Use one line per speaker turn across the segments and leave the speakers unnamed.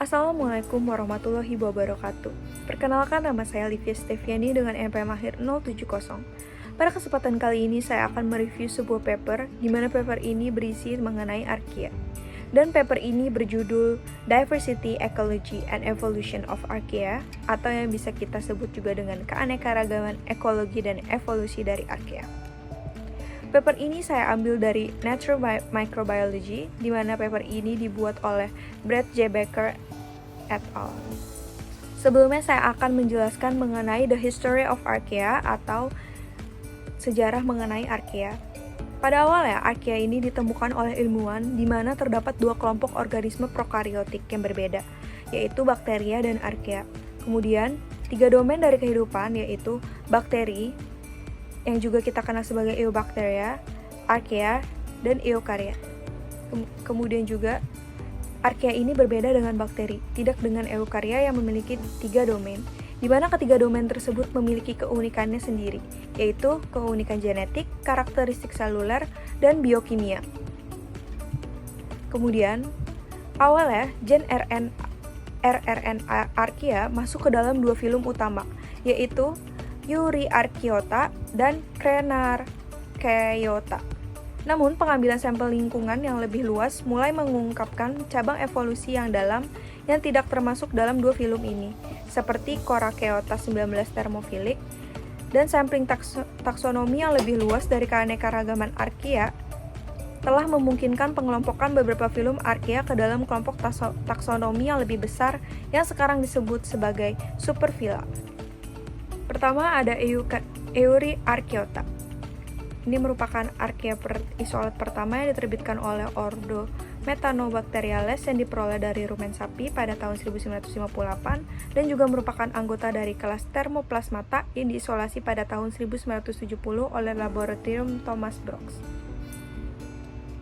Assalamualaikum warahmatullahi wabarakatuh. Perkenalkan, nama saya Livia Steviani dengan NPM akhir 070. Pada kesempatan kali ini saya akan mereview sebuah paper di mana paper ini berisi mengenai archaea. Dan paper ini berjudul Diversity, Ecology, and Evolution of Archaea, atau yang bisa kita sebut juga dengan keanekaragaman ekologi dan evolusi dari archaea. Paper ini saya ambil dari Nature Microbiology, di mana paper ini dibuat oleh Brett J. Baker et al. Sebelumnya saya akan menjelaskan mengenai the history of archaea atau sejarah mengenai archaea. Pada awalnya, archaea ini ditemukan oleh ilmuwan di mana terdapat dua kelompok organisme prokariotik yang berbeda, yaitu bakteria dan archaea. Kemudian, tiga domain dari kehidupan yaitu bakteri, yang juga kita kenal sebagai Eubacteria, archaea, dan Eukarya. Kemudian juga, archaea ini berbeda dengan bakteri, tidak dengan Eukarya yang memiliki tiga domain, di mana ketiga domain tersebut memiliki keunikannya sendiri, yaitu keunikan genetik, karakteristik seluler, dan biokimia. Kemudian, awalnya gen rRNA archaea masuk ke dalam dua filum utama, yaitu Euryarchaeota dan Crenarchaeota. Namun, pengambilan sampel lingkungan yang lebih luas mulai mengungkapkan cabang evolusi yang dalam yang tidak termasuk dalam dua filum ini, seperti Coraceota 19 thermophilic, dan sampling taksonomi yang lebih luas dari keanekaragaman archaea telah memungkinkan pengelompokan beberapa filum archaea ke dalam kelompok taksonomi yang lebih besar yang sekarang disebut sebagai superphyla. Pertama ada Euryarchaeota. Ini merupakan archaea isolat pertama yang diterbitkan oleh Ordo Methanobacteriales yang diperoleh dari rumen sapi pada tahun 1958 dan juga merupakan anggota dari kelas Thermoplasmata yang diisolasi pada tahun 1970 oleh Laboratorium Thomas Brooks.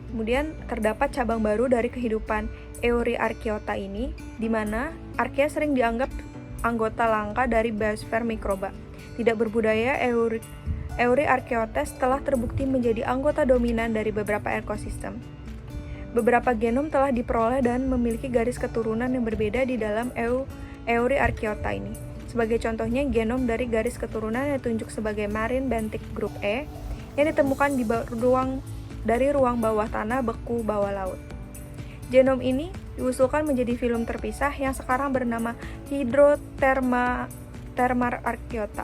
Kemudian terdapat cabang baru dari kehidupan Euryarchaeota ini, di mana archaea sering dianggap anggota langka dari biosfer mikroba. Tidak berbudaya, Euryarchaeotes telah terbukti menjadi anggota dominan dari beberapa ekosistem. Beberapa genom telah diperoleh dan memiliki garis keturunan yang berbeda di dalam Euryarchaeota ini. Sebagai contohnya, genom dari garis keturunan yang ditunjuk sebagai Marine Benthic Group E yang ditemukan dari ruang bawah tanah beku bawah laut. Genom ini diusulkan menjadi filum terpisah yang sekarang bernama Hydrothermarchaeota.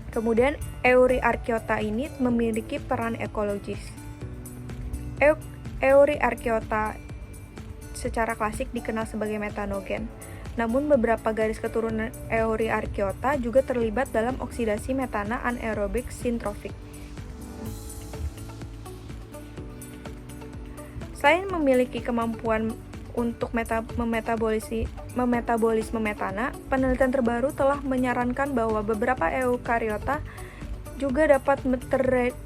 Kemudian Euryarchaeota ini memiliki peran ekologis. Euryarchaeota secara klasik dikenal sebagai metanogen. Namun beberapa garis keturunan Euryarchaeota juga terlibat dalam oksidasi metana anaerobik sintrofik. Selain memiliki kemampuan untuk memetabolisme metana, penelitian terbaru telah menyarankan bahwa beberapa eukariota juga dapat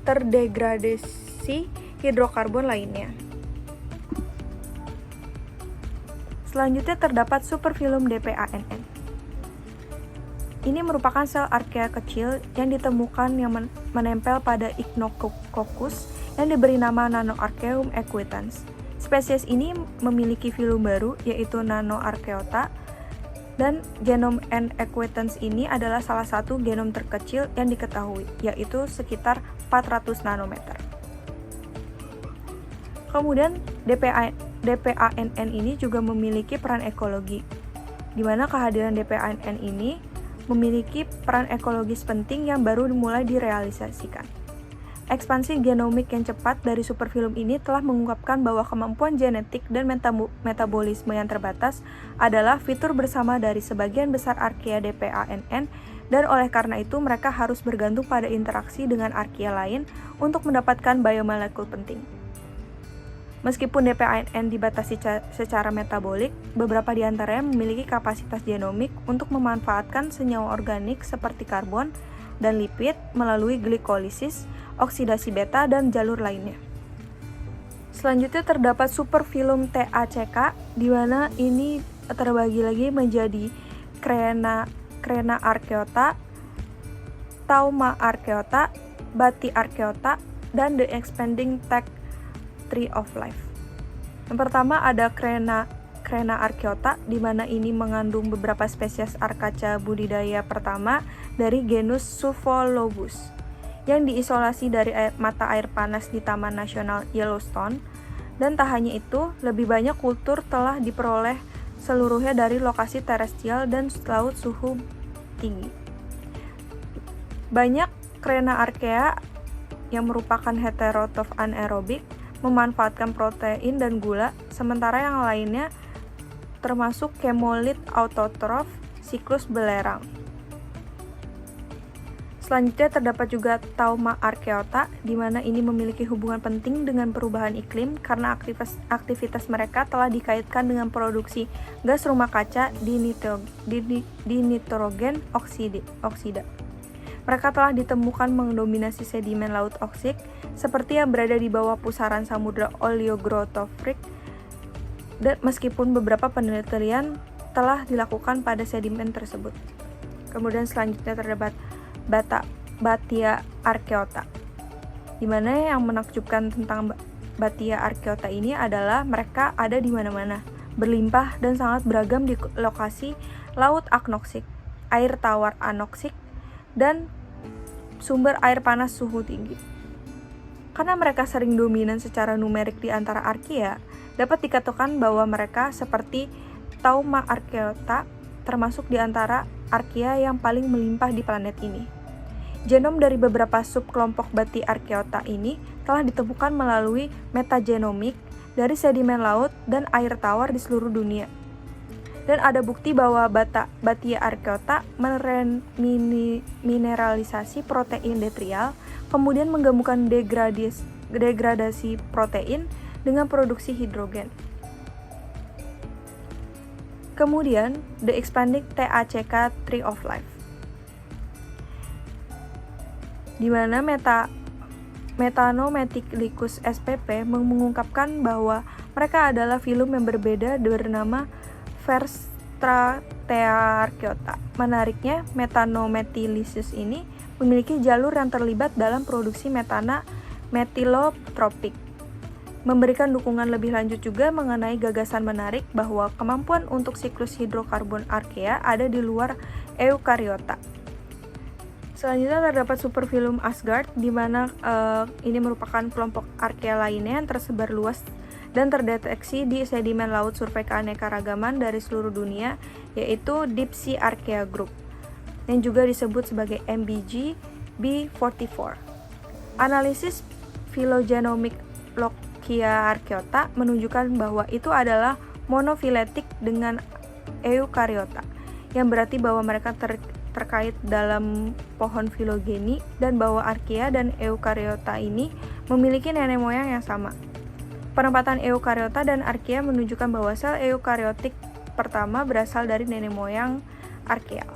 terdegradasi hidrokarbon lainnya. Selanjutnya terdapat superfilum DPANN. Ini merupakan sel archaea kecil yang ditemukan yang menempel pada Ichnococcus yang diberi nama Nanoarchaeum equitans. Spesies ini memiliki filum baru, yaitu Nanoarchaeota, dan genom N. equitans ini adalah salah satu genom terkecil yang diketahui, yaitu sekitar 400 nanometer. Kemudian DPANN ini juga memiliki peran ekologi, di mana kehadiran DPANN ini memiliki peran ekologis penting yang baru mulai direalisasikan. Ekspansi genomik yang cepat dari superfilum ini telah mengungkapkan bahwa kemampuan genetik dan metabolisme yang terbatas adalah fitur bersama dari sebagian besar archaea DPANN, dan oleh karena itu mereka harus bergantung pada interaksi dengan archaea lain untuk mendapatkan biomolekul penting. Meskipun DPANN dibatasi secara metabolik, beberapa di antaranya memiliki kapasitas genomik untuk memanfaatkan senyawa organik seperti karbon dan lipid melalui glikolisis, oksidasi beta, dan jalur lainnya. Selanjutnya terdapat superfilum TACK, di mana ini terbagi lagi menjadi Crenarchaeota, Thaumaarchaeota, Bathyarchaeota, dan the expanding tech Tree of Life. Yang pertama ada Crenna archaeota, di mana ini mengandung beberapa spesies arkaca budidaya pertama dari genus Pseuphologus, yang diisolasi dari mata air panas di Taman Nasional Yellowstone. Dan tak hanya itu, lebih banyak kultur telah diperoleh seluruhnya dari lokasi terestrial dan laut suhu tinggi. Banyak Crenna archaea yang merupakan heterotroph anaerobik memanfaatkan protein dan gula, sementara yang lainnya termasuk kemolit autotrof siklus belerang. Selanjutnya terdapat juga Tauma archaeota, di mana ini memiliki hubungan penting dengan perubahan iklim karena aktivitas mereka telah dikaitkan dengan produksi gas rumah kaca di nitrogen oksida. Mereka telah ditemukan mendominasi sedimen laut oksik, seperti yang berada di bawah pusaran samudra Oligotrophic, dan meskipun beberapa penelitian telah dilakukan pada sedimen tersebut. Kemudian selanjutnya terdapat Batia archaeota, di mana yang menakjubkan tentang Batia archaeota ini adalah mereka ada di mana-mana, berlimpah dan sangat beragam di lokasi laut anoksik, air tawar anoksik, dan sumber air panas suhu tinggi. Karena mereka sering dominan secara numerik di antara archaea, dapat dikatakan bahwa mereka seperti Tauma archaeota termasuk di antara archaea yang paling melimpah di planet ini. Genom dari beberapa subkelompok Batia archaeota ini telah ditemukan melalui metagenomik dari sedimen laut dan air tawar di seluruh dunia. Dan ada bukti bahwa Batia archaeota mineralisasi protein detrial, kemudian menggabungkan degradasi protein dengan produksi hidrogen. Kemudian, the expanding TACK Tree of Life, di mana Metanometylicus spp mengungkapkan bahwa mereka adalah filum yang berbeda bernama Verstratea archaeota. Menariknya, Metanometylicus ini memiliki jalur yang terlibat dalam produksi metana methylotropic, memberikan dukungan lebih lanjut juga mengenai gagasan menarik bahwa kemampuan untuk siklus hidrokarbon archaea ada di luar eukariota. Selanjutnya terdapat superfilum Asgard, di mana ini merupakan kelompok archaea lainnya yang tersebar luas dan terdeteksi di sedimen laut survei keanekaragaman dari seluruh dunia, yaitu Deep Sea Archaea Group, yang juga disebut sebagai MBG B44. Analisis filogenomik Lochia archaeota menunjukkan bahwa itu adalah monofiletik dengan eukariota, yang berarti bahwa mereka terkait dalam pohon filogeni, dan bahwa archaea dan eukariota ini memiliki nenek moyang yang sama. Penempatan eukariota dan archaea menunjukkan bahwa sel eukariotik pertama berasal dari nenek moyang archaea.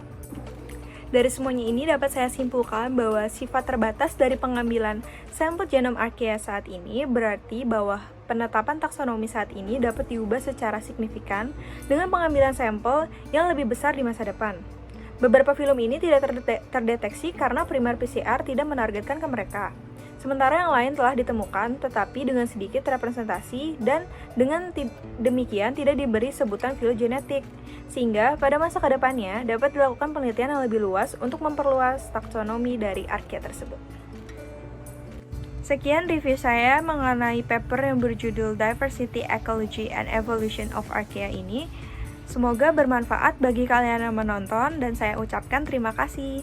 Dari semuanya ini dapat saya simpulkan bahwa sifat terbatas dari pengambilan sampel genom archaea saat ini berarti bahwa penetapan taksonomi saat ini dapat diubah secara signifikan dengan pengambilan sampel yang lebih besar di masa depan. Beberapa film ini tidak terdeteksi karena primer PCR tidak menargetkan ke mereka. Sementara yang lain telah ditemukan tetapi dengan sedikit representasi dan dengan demikian tidak diberi sebutan filogenetik, sehingga pada masa kedepannya dapat dilakukan penelitian yang lebih luas untuk memperluas taksonomi dari archaea tersebut. Sekian review saya mengenai paper yang berjudul Diversity, Ecology, and Evolution of Archaea ini. Semoga bermanfaat bagi kalian yang menonton dan saya ucapkan terima kasih.